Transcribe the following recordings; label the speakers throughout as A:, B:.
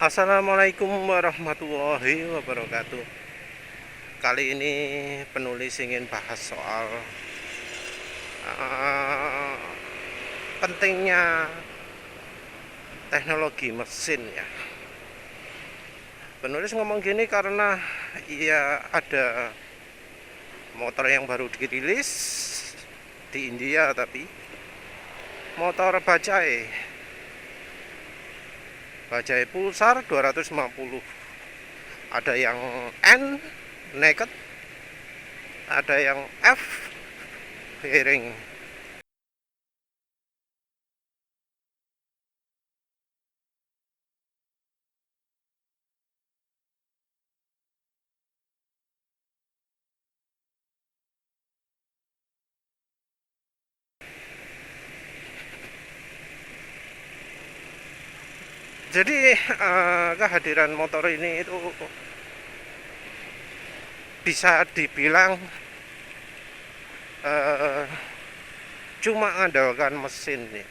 A: Assalamualaikum warahmatullahi wabarakatuh. Kali ini penulis ingin bahas soal uh, pentingnya teknologi mesin ya. Penulis ngomong gini karena ia ada motor yang baru dirilis di India, tapi motor bajai Pulsar 250. Ada yang N naked, ada yang F fairing. Jadi kehadiran motor ini itu bisa dibilang cuma mengandalkan mesin ya.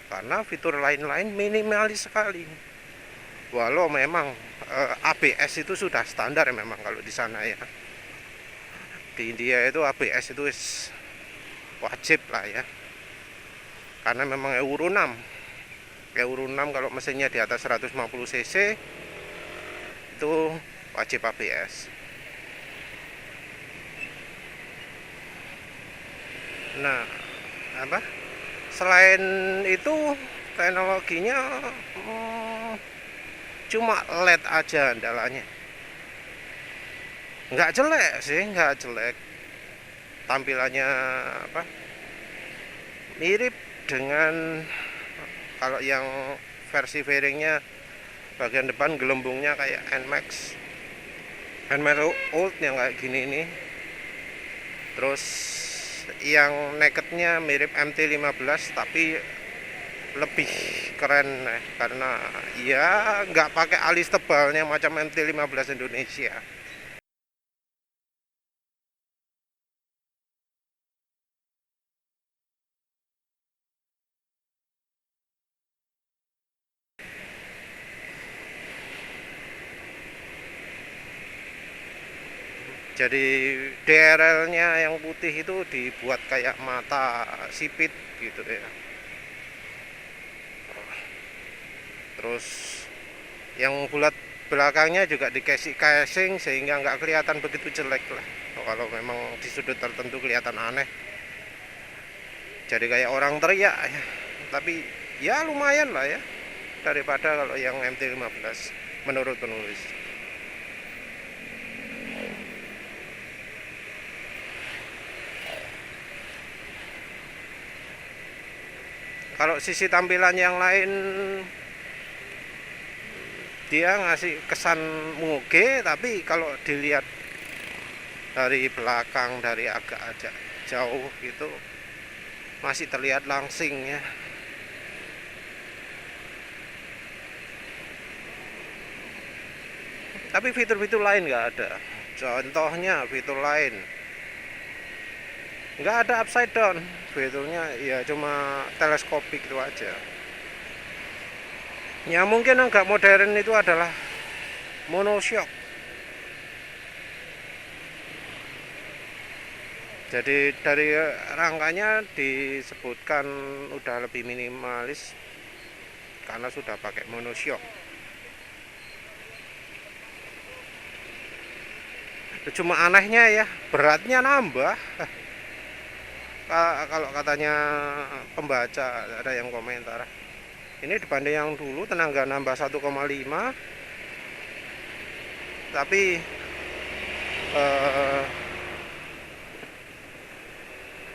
A: Karena fitur lain-lain minimalis sekali. Walau memang ABS itu sudah standar memang kalau di sana ya. Di India itu ABS itu wajib lah ya. Karena memang Euro 6 kalau mesinnya di atas 150 cc itu wajib ABS. Nah, selain itu teknologinya cuma LED aja andalanya. Nggak jelek sih, nggak jelek. Tampilannya mirip dengan kalau yang versi fairingnya bagian depan gelembungnya kayak NMAX Old yang kayak gini ini. Terus yang nakednya mirip MT-15 tapi lebih keren karena ya nggak pakai alis tebalnya macam MT-15 Indonesia. Jadi DRL-nya yang putih itu dibuat kayak mata sipit gitu ya. Terus yang bulat belakangnya juga dikasih casing sehingga nggak kelihatan begitu jelek lah. Kalau memang di sudut tertentu kelihatan aneh. Jadi kayak orang teriak ya. Tapi ya lumayan lah ya daripada kalau yang MT-15 menurut penulis. Kalau sisi tampilan yang lain dia ngasih kesan moge, tapi kalau dilihat dari belakang dari agak jauh gitu masih terlihat langsing ya. Tapi fitur-fitur lain nggak ada. Contohnya fitur lain nggak ada upside down, fiturnya ya cuma teleskopik itu aja. Ya mungkin agak modern itu adalah monoshock. Jadi dari rangkanya disebutkan udah lebih minimalis karena sudah pakai monoshock. Cuma anehnya ya beratnya nambah. Kalau katanya pembaca ada yang komentar, ini dibanding yang dulu tenaga nambah 1,5, tapi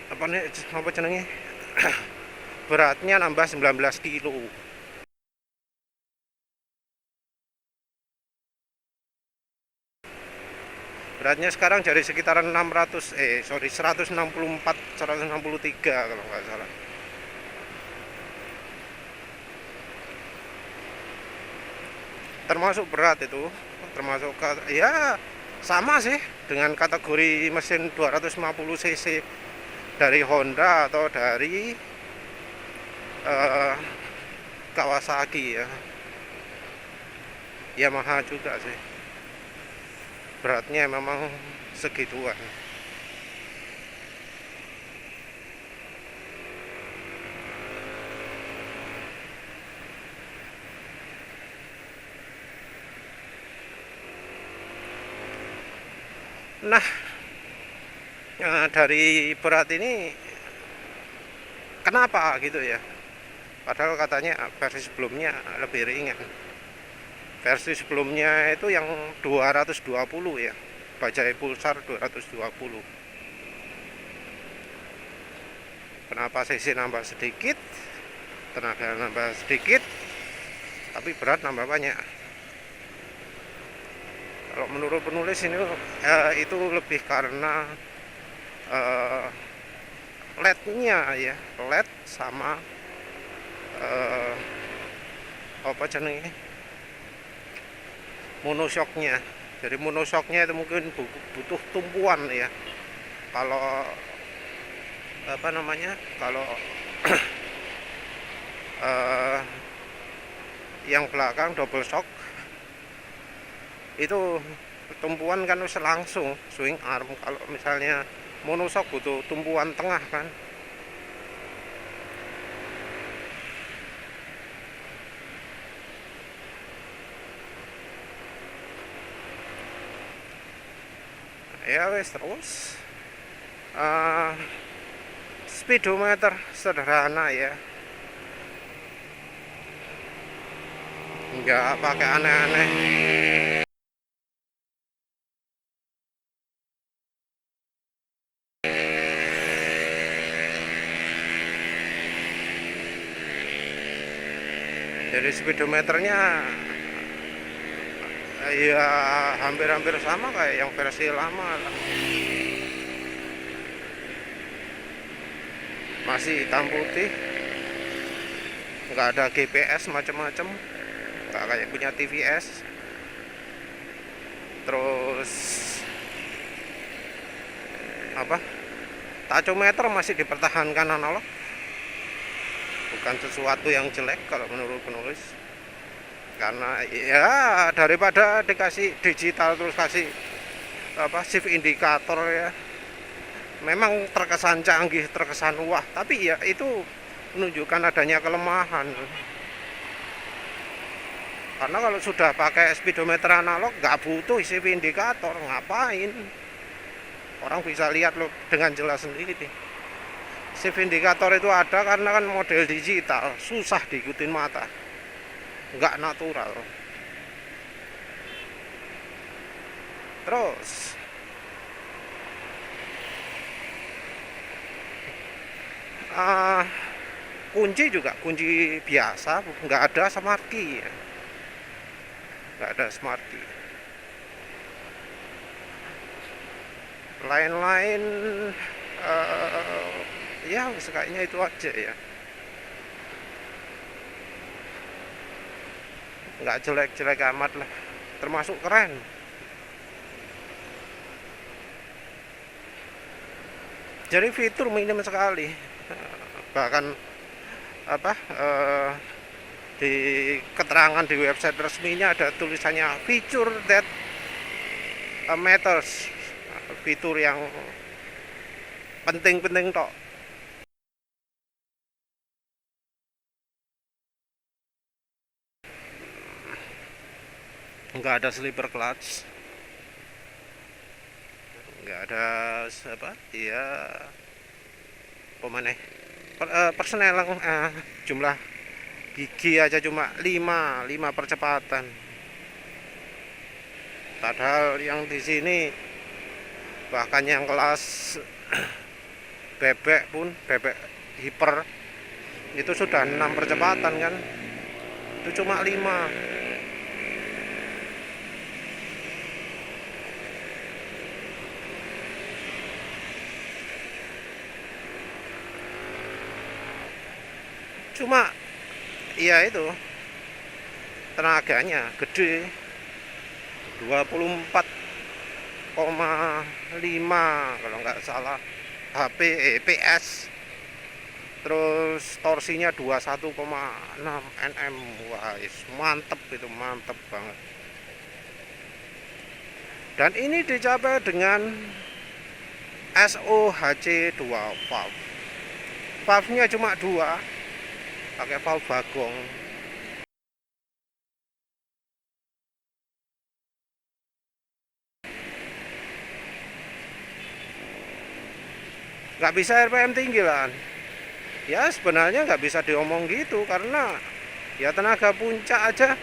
A: apa jenenge beratnya nambah 19 kilo. Beratnya sekarang jadi sekitaran 164 163 kalau nggak salah. Termasuk berat itu, termasuk ya sama sih dengan kategori mesin 250 cc dari Honda atau dari Kawasaki ya. Yamaha juga sih, beratnya memang segituan. Nah, dari berat ini kenapa gitu ya, padahal katanya versi sebelumnya lebih ringan. Versi sebelumnya itu yang 220 ya, Bajaj Pulsar 220. Kenapa cc nambah sedikit, tenaga nambah sedikit, tapi berat nambah banyak? Kalau menurut penulis ini itu lebih karena LED-nya ya, LED sama apa jenenge, monoshocknya. Jadi monoshocknya itu mungkin butuh tumpuan ya. Kalau apa namanya, kalau yang belakang double shock itu tumpuan kan bisa langsung swing arm. Kalau misalnya monoshock butuh tumpuan tengah kan. Ya wes, terus speedometer sederhana ya, nggak pakai aneh-aneh. Jadi speedometernya ya hampir-hampir sama kayak yang versi lama lah. Masih hitam putih, nggak ada GPS macam-macam, nggak kayak punya TVS. Terus apa, tachometer masih dipertahankan analog, bukan sesuatu yang jelek kalau menurut penulis. Karena ya daripada dikasih digital terus kasih apa shift indikator ya, memang terkesan canggih, terkesan wah, tapi ya itu menunjukkan adanya kelemahan. Karena kalau sudah pakai speedometer analog nggak butuh shift indikator, ngapain? Orang bisa lihat loh dengan jelas sendiri. Shift indikator itu ada karena kan model digital, susah diikutin mata, nggak natural. Terus kunci juga kunci biasa, nggak ada smart key ya. Nggak ada smart key. Lain-lain ya kayaknya itu aja ya, nggak jelek-jelek amat lah, termasuk keren. Jadi fitur minim sekali, bahkan apa di keterangan di website resminya ada tulisannya feature that matters, fitur yang penting-penting tok. Nggak ada sleeper clutch, nggak ada apa ya, pemane personel jumlah gigi aja cuma 5 percepatan. Padahal yang di sini bahkan yang kelas bebek pun, bebek hiper itu sudah 6 percepatan kan, itu cuma 5. Cuma ya itu tenaganya gede, 24,5 kalau nggak salah PS. Terus torsinya 21,6 Nm. Wah, mantep itu, mantep banget. Dan ini dicapai dengan SOHC 2 valve. Valve-nya cuma 2, pakai valve bagong. Nggak bisa RPM tinggi lah. Ya sebenarnya nggak bisa diomong gitu, karena ya tenaga puncak aja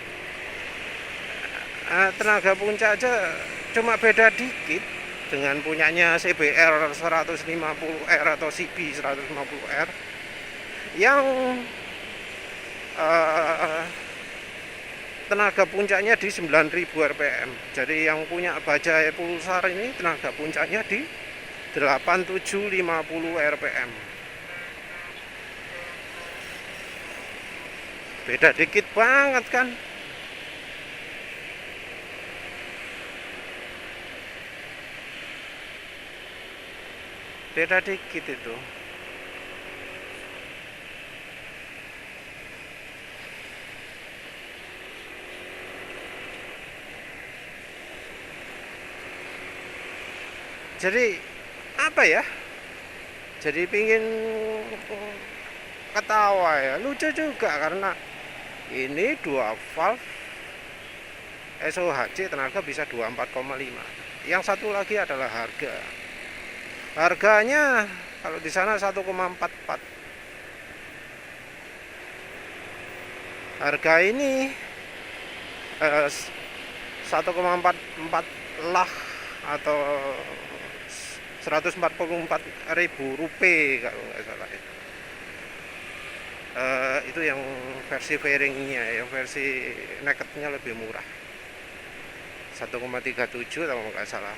A: cuma beda dikit dengan punyanya CBR 150R atau CB 150R yang tenaga puncaknya di 9000 rpm. Jadi yang punya Bajaj Pulsar ini tenaga puncaknya di 8750 rpm. Beda dikit banget kan. Beda dikit itu. Jadi apa ya? Jadi pingin ketawa ya, lucu juga karena ini 2 valve SOHC tenaga bisa 24,5. Yang satu lagi adalah harga. Harganya kalau di sana 1,44. Harga ini 1,44 lah atau 144.000 rupiah kalau nggak salah ya. Itu yang versi fairingnya, yang versi nakednya lebih murah, 1,37 kalau nggak salah.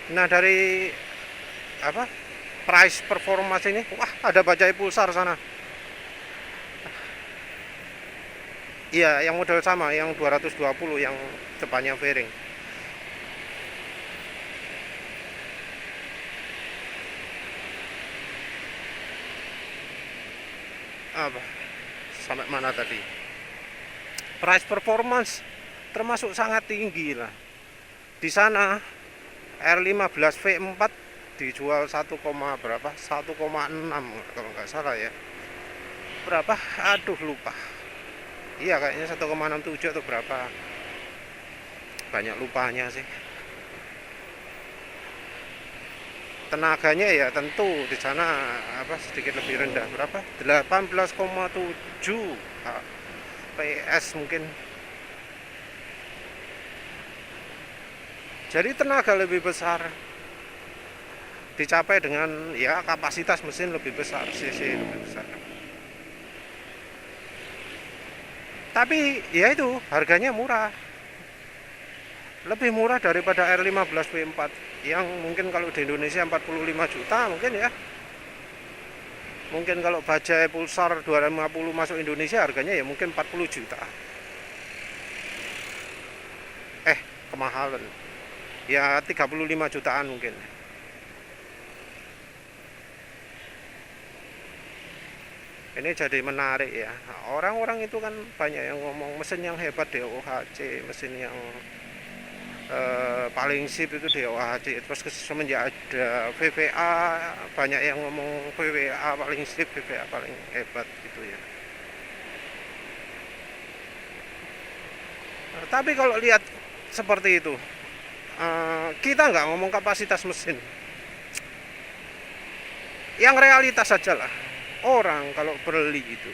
A: Nah dari apa price performance ini, wah ada Bajaj Pulsar sana. Iya, yang model sama, yang 220 yang depannya fairing. Apa? Sampai mana tadi? Price performance termasuk sangat tinggi lah. Di sana R15 V4 dijual 1, berapa? 1,6 kalau nggak salah ya. Berapa? Aduh lupa. Iya kayaknya 1,67 atau berapa. Banyak lupanya sih. Tenaganya ya tentu di sana sedikit lebih rendah, berapa? 18,7 PS mungkin. Jadi tenaga lebih besar dicapai dengan ya kapasitas mesin lebih besar, cc lebih besar. Tapi ya itu harganya murah, lebih murah daripada R15 V4 yang mungkin kalau di Indonesia 45 juta mungkin ya. Mungkin kalau Bajaj Pulsar 250 masuk Indonesia harganya ya mungkin 40 juta. Kemahalan. Ya 35 jutaan mungkin. Ini jadi menarik ya. Orang-orang itu kan banyak yang ngomong mesin yang hebat DOHC, mesin yang paling sip itu DOHC. Terus semenjak ada VVA banyak yang ngomong VVA paling sip, VVA paling hebat gitu ya. Tapi kalau lihat seperti itu, kita nggak ngomong kapasitas mesin, yang realitas saja lah. Orang kalau beli itu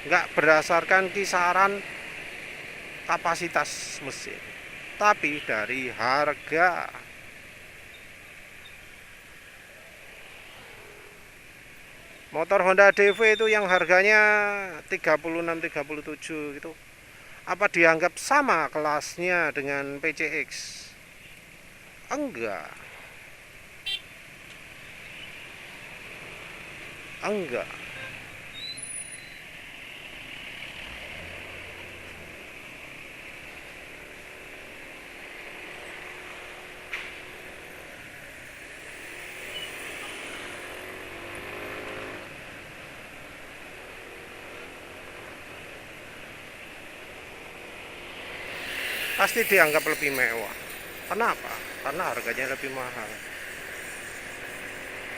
A: nggak berdasarkan kisaran kapasitas mesin, tapi dari harga. Motor Honda DV itu yang harganya 36-37 itu, apa dianggap sama kelasnya dengan PCX? Enggak. Enggak. pasti dianggap lebih mewah. Kenapa? Karena harganya lebih mahal.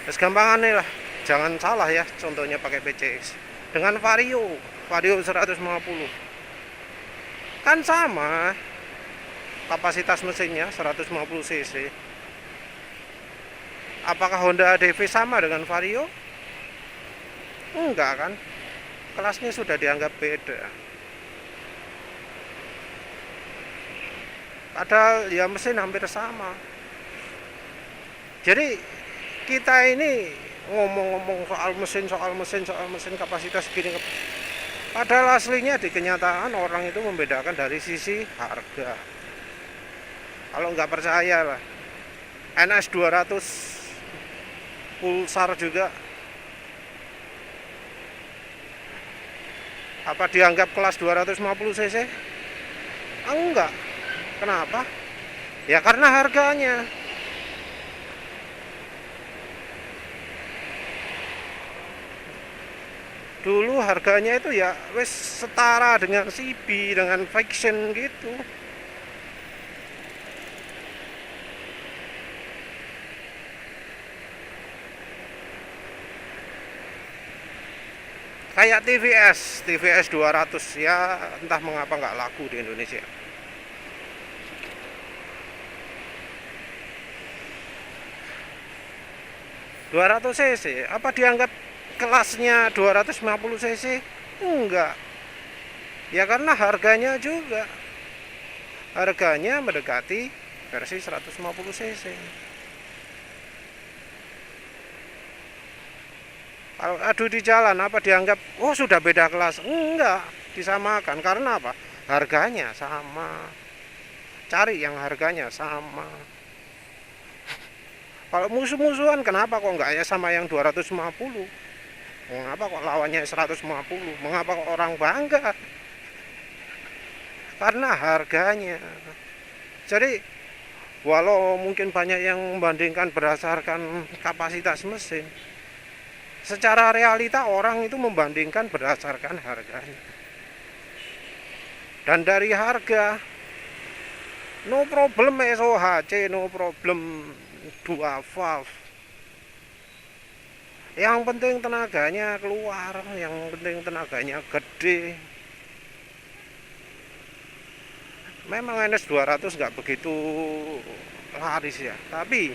A: Terus gampangannya lah, jangan salah ya, contohnya pakai PCX dengan Vario 150 kan sama kapasitas mesinnya 150 cc. Apakah Honda ADV sama dengan Vario? Enggak kan, kelasnya sudah dianggap beda. Padahal ya mesin hampir sama. Jadi kita ini ngomong-ngomong soal mesin kapasitas gini, padahal aslinya di kenyataan orang itu membedakan dari sisi harga. Kalau nggak percaya lah, NS 200 Pulsar juga apa dianggap kelas 250 cc? Enggak. Kenapa? Ya karena harganya. Dulu harganya itu ya wes setara dengan CB, dengan Fiction gitu. Kayak TVS 200 ya, entah mengapa nggak laku di Indonesia. (200 cc) apa dianggap kelasnya 250 cc? Enggak. Ya karena harganya juga. Harganya mendekati versi 150 cc. Kalau adu di jalan apa dianggap oh sudah beda kelas? Enggak, disamakan. Karena apa? Harganya sama. Cari yang harganya sama. Kalau musuh-musuhan kenapa kok enggak ya sama yang 250? Mengapa kok lawannya 150? Mengapa kok orang bangga? Karena harganya. Jadi walau mungkin banyak yang membandingkan berdasarkan kapasitas mesin, secara realita orang itu membandingkan berdasarkan harganya. Dan dari harga, no problem SOHC, no problem 2 valve. Yang penting tenaganya keluar, yang penting tenaganya gede. Memang NS 200 nggak begitu laris ya, tapi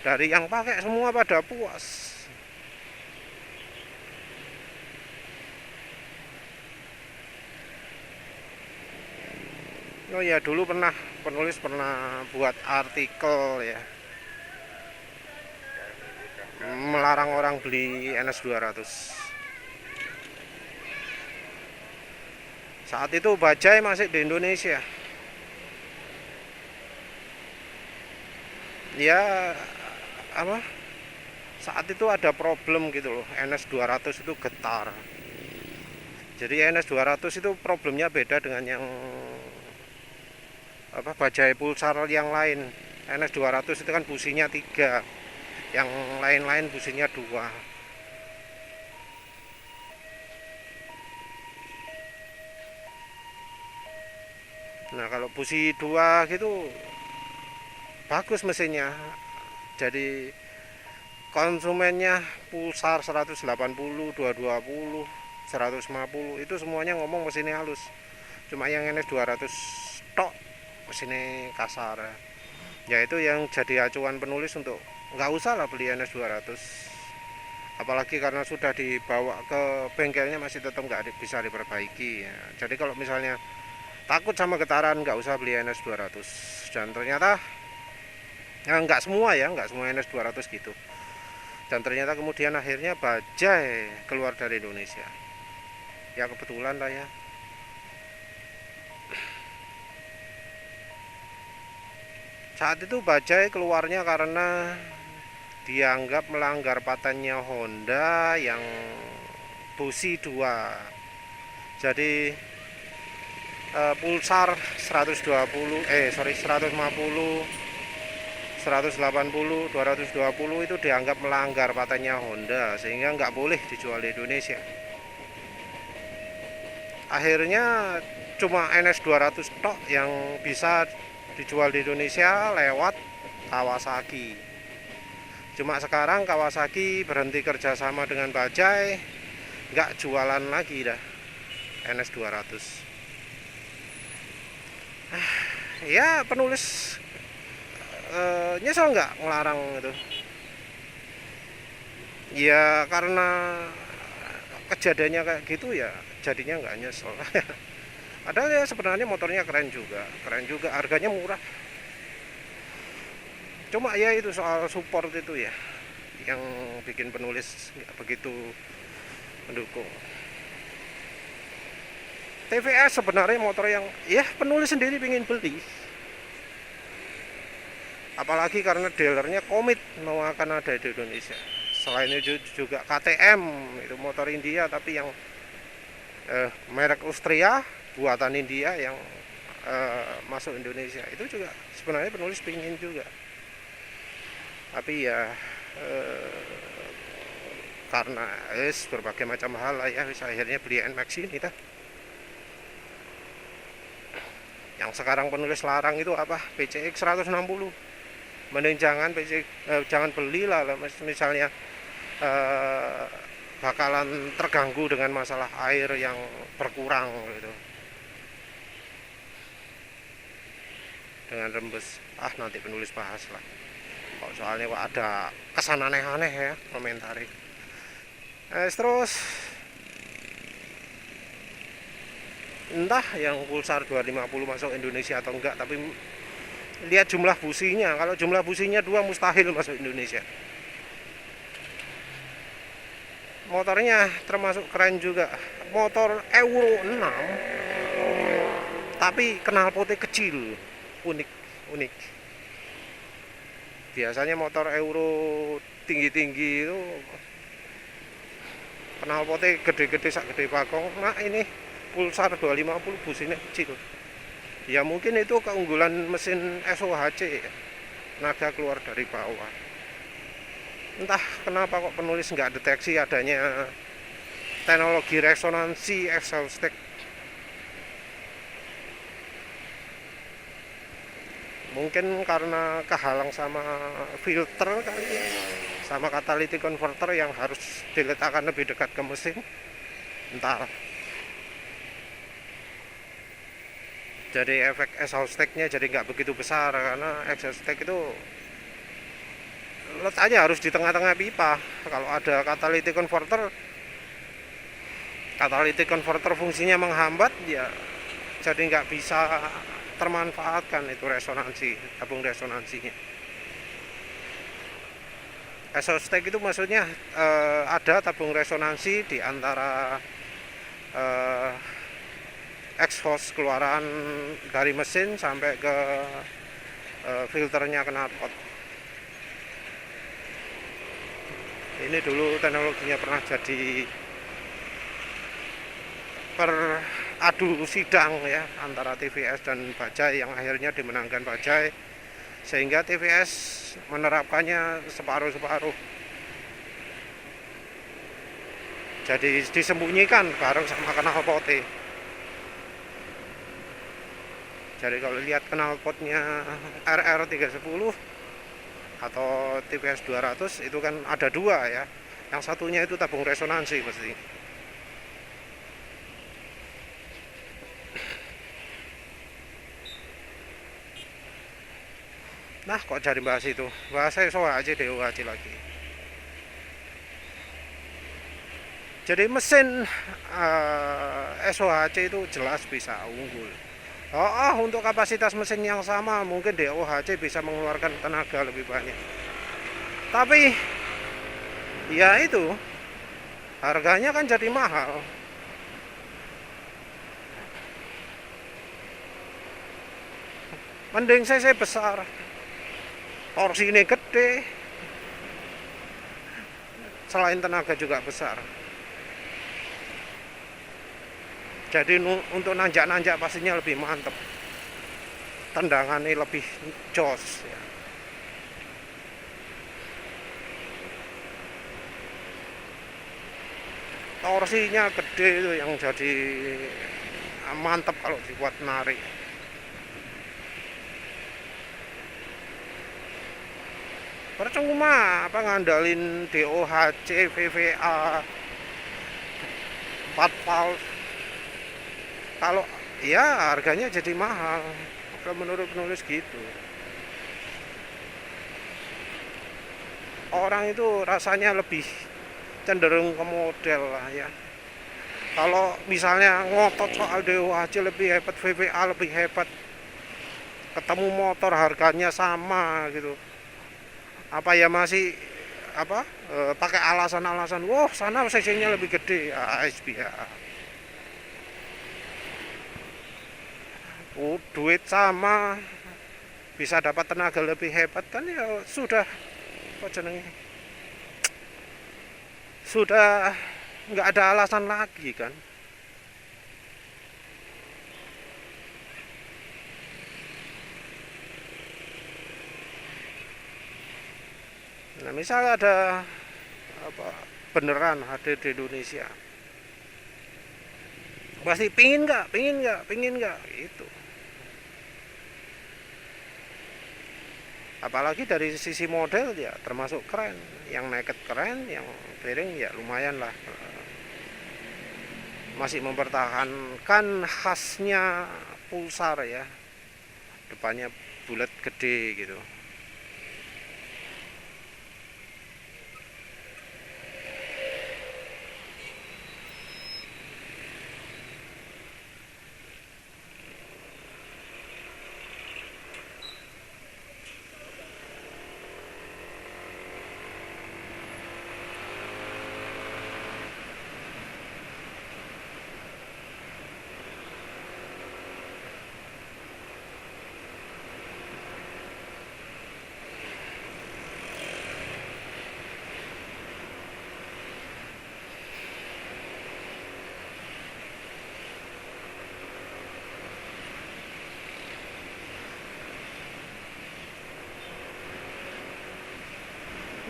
A: dari yang pakai semua pada puas. Oh ya, dulu penulis pernah buat artikel ya, melarang orang beli NS 200. Saat itu Bajaj masih di Indonesia. Ya apa? Saat itu ada problem gitu loh, NS 200 itu getar. Jadi NS 200 itu problemnya beda dengan yang apa Bajaj Pulsar yang lain. NS 200 itu kan businya 3, yang lain-lain businya 2. Nah kalau busi 2 gitu bagus mesinnya, jadi konsumennya Pulsar 180, 220, 150 itu semuanya ngomong mesinnya halus. Cuma yang NS 200 tok mesinnya kasar. Ya itu yang jadi acuan penulis untuk nggak usah lah beli NS 200. Apalagi karena sudah dibawa ke bengkelnya masih tetap nggak bisa diperbaiki ya. Jadi kalau misalnya takut sama getaran nggak usah beli NS 200. Dan ternyata ya, nggak semua NS 200 gitu. Dan ternyata kemudian akhirnya Bajaj keluar dari Indonesia. Ya kebetulan lah ya. Saat itu Bajaj keluarnya karena dianggap melanggar patennya Honda yang busi 2. Jadi Pulsar 150, 180, 220 itu dianggap melanggar patennya Honda, sehingga nggak boleh dijual di Indonesia. Akhirnya cuma NS 200 tok yang bisa dijual di Indonesia lewat Kawasaki. Cuma sekarang Kawasaki berhenti kerjasama dengan Bajaj, nggak jualan lagi dah NS 200. Ya penulis nyesel nggak ngelarang itu? Ya karena kejadiannya kayak gitu ya jadinya nggak nyesel. Padahal ya sebenarnya motornya keren juga, harganya murah. Cuma ya itu soal support itu ya yang bikin penulis nggak begitu mendukung. TVS sebenarnya motor yang ya penulis sendiri ingin beli, apalagi karena dealernya komit mau akan ada di Indonesia. Selain itu juga KTM, itu motor India tapi yang merek Austria buatan India yang masuk Indonesia, itu juga sebenarnya penulis pingin juga, tapi ya karena berbagai macam hal lah ya akhirnya beli NMAX ini dah. Yang sekarang penulis larang itu apa? PCX 160. Mending jangan belilah misalnya bakalan terganggu dengan masalah air yang berkurang gitu. Dengan rembes. Nanti penulis bahas lah. Kok soalnya kok ada kesan aneh-aneh ya komentari. Terus entah yang Pulsar 250 masuk Indonesia atau enggak, tapi lihat jumlah businya. Kalau jumlah businya 2 mustahil masuk Indonesia. Motornya termasuk keren juga, motor Euro 6 tapi knalpotnya kecil, unik. Biasanya motor Euro tinggi-tinggi itu knalpotnya gede-gede sak gede bakong. Nah ini Pulsar 250 businya kecil. Ya mungkin itu keunggulan mesin SOHC, naga keluar dari bawah. Entah kenapa kok penulis nggak deteksi adanya teknologi resonansi exhaust stack. Mungkin karena kehalang sama filter kali ya, sama catalytic converter yang harus diletakkan lebih dekat ke mesin. Entah. Jadi efek exhaust stack-nya jadi nggak begitu besar, karena exhaust stack itu letaknya harus di tengah-tengah pipa. Kalau ada catalytic converter fungsinya menghambat ya, jadi nggak bisa termanfaatkan itu tabung resonansinya. Exhaust stack itu maksudnya ada tabung resonansi di antara exhaust keluaran dari mesin sampai ke filternya knalpot. Ini dulu teknologinya pernah jadi peradu sidang ya antara TVS dan Bajaj, yang akhirnya dimenangkan Bajaj, sehingga TVS menerapkannya separuh-separuh. Jadi disembunyikan bareng sama knalpotnya. Jadi kalau lihat knalpotnya RR310 atau TVS 200 itu kan ada 2 ya. Yang satunya itu tabung resonansi mesti. Nah, kok cari bahas itu? Bahas SOHC DOHC lagi. Jadi mesin SOHC itu jelas bisa unggul. Untuk kapasitas mesin yang sama mungkin DOHC bisa mengeluarkan tenaga lebih banyak. Tapi ya itu harganya kan jadi mahal. Mending CC besar, torsi ini gede, selain tenaga juga besar. Jadi untuk nanjak-nanjak pastinya lebih mantep, tendangannya lebih jos ya. Torsinya gede itu yang jadi mantap kalau dibuat narik. Percuma apa ngandalin DOHC, VVA, 4 valve. Kalau ya harganya jadi mahal. Kalau menurut penulis gitu. Orang itu rasanya lebih cenderung ke model lah ya. Kalau misalnya ngotot soal DOHC lebih hebat, VVA lebih hebat, ketemu motor harganya sama gitu, apa ya masih apa pakai alasan-alasan, wah sana cc-nya lebih gede, ya, duit sama bisa dapat tenaga lebih hebat kan ya sudah, apa jenenge, sudah nggak ada alasan lagi kan. Nah misal ada apa beneran hadir di Indonesia, pasti pingin nggak itu. Apalagi dari sisi model ya termasuk keren, yang naked keren, yang fairing ya lumayan lah, masih mempertahankan khasnya Pulsar ya, depannya bulat gede gitu.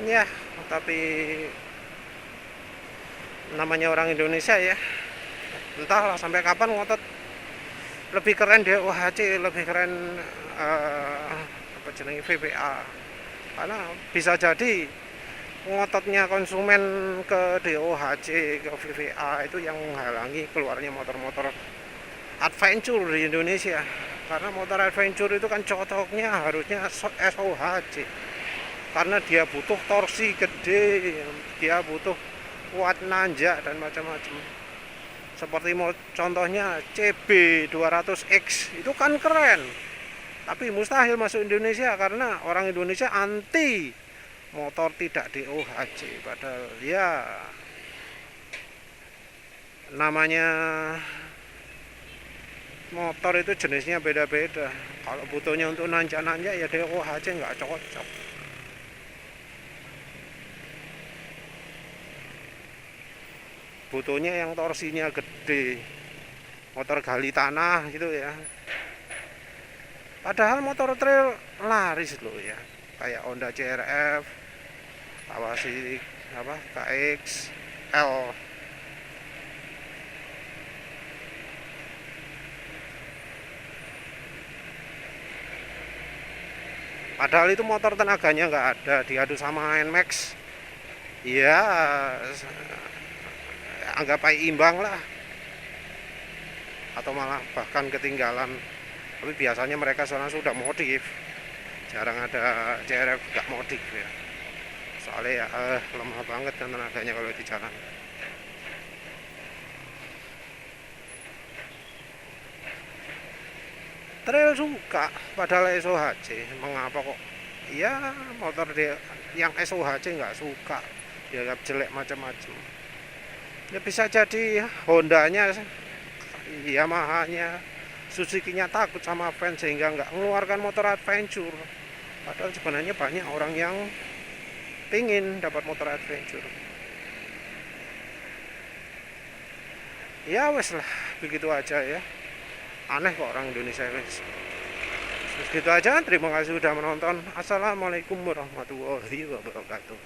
A: Ya tapi namanya orang Indonesia ya, entahlah sampai kapan ngotot lebih keren DOHC, lebih keren apa jenenge VVA, karena bisa jadi ngototnya konsumen ke DOHC, ke VVA itu yang menghalangi keluarnya motor-motor adventure di Indonesia. Karena motor adventure itu kan cocoknya harusnya SOHC, karena dia butuh torsi gede, dia butuh kuat nanjak dan macam-macam. Seperti contohnya CB 200X itu kan keren, tapi mustahil masuk Indonesia karena orang Indonesia anti motor tidak DOHC. Padahal ya namanya motor itu jenisnya beda-beda. Kalau butuhnya untuk nanjak-nanjak ya DOHC nggak cocok. Butuhnya yang torsinya gede, motor gali tanah gitu ya. Padahal motor trail laris loh ya, kayak Honda CRF, Kawasaki apa KX L. Padahal itu motor tenaganya nggak ada, diadu sama NMAX. Ya anggap aja imbang lah, atau malah bahkan ketinggalan. Tapi biasanya mereka soalnya sudah modif, jarang ada CRF gak modif ya, soalnya ya lemah banget kan tenaganya kalau di jalan. Trail suka padahal SOHC, mengapa kok ya motor dia yang SOHC nggak suka, dianggap jelek macam-macam. Ya bisa jadi Hondanya, Yamaha-nya, Suzuki-nya takut sama fans sehingga nggak mengeluarkan motor adventure. Padahal sebenarnya banyak orang yang pingin dapat motor adventure. Ya wes lah, begitu aja ya. Aneh kok orang Indonesia wes. Begitu aja, terima kasih sudah menonton. Assalamualaikum warahmatullahi wabarakatuh.